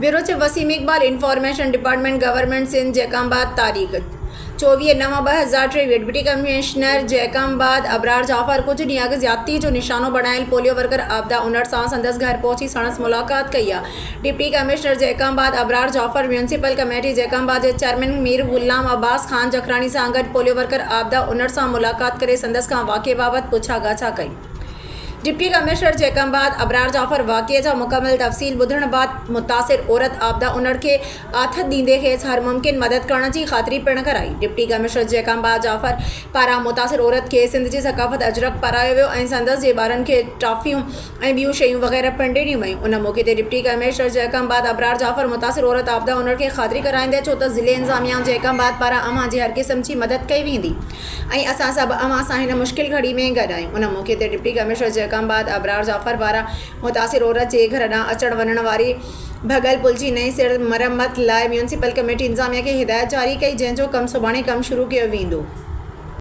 Bureau chief Waseem Iqbal information department government Sindh Jacobabad तारीख़ 24/9/2023 deputy commissioner Jacobabad Abrar Jafar कुछ ॾींहं अॻु ज़्यादती जो निशानो बणायल पोलियो वर्कर आबदा उनड़ सां संदसि घर पहुची सणस मुलाक़ात कई आहे। Deputy commissioner Jacobabad Abrar Jafar municipal committee Jacobabad जे चेयरमैन मीर गुलाम अब्बास खान जखरानी सां गॾु पोलियो वर्कर आबदा उनड़ सां मुलाक़ात करे संदसि खां वाक़े बाबति पुछा गाछा कई। डिप्टी कमिश्नर जैकाबाद अबरार जाफर वाक़े जा मुकम्मल तफ़सील ॿुधण बाद मुतासिर औरत आबदा उनड़ के आथत ॾींदे खेसि हर मुमकिन मदद करण जी ख़ातिरी पिण कराई। डिप्टी कमिश्नर जैकाबाद जाफर पारां मुतासिर औरत खे सिंध जी सक़ाफ़त अजरक पारायो वियो ऐं संदसि जे ॿारनि खे टॉफ़ियूं ऐं ॿियूं शयूं वग़ैरह पिण ॾिनियूं वयूं। उन मौक़े ते डिप्टी कमिश्नर जैकाबाद अबरार जाफर मुतासिर औरत आबदा उनड़ खे ख़ातिरी कराईंदे छो त ज़िले इंतज़ामिया जैकाबाद पारां अव्हां जी हर क़िस्म जी मदद कई वेंदी ऐं असां सभु अव्हां सां हिन मुश्किल घड़ी में गॾु आहियूं। उन मौक़े ते डिप्टी कमिश्नर जैकाबाद अबरार जाफर पारां मुतासिर औरत जे घर ॾांहुं अचण वञण वारी भगल पुल जी नई सिर मरम्मत लाइ म्यूनसिपल कमेटी इंतज़ामिया खे हिदायत जारी कई, जंहिंजो कमु सुभाणे शुरू कयो वेंदो।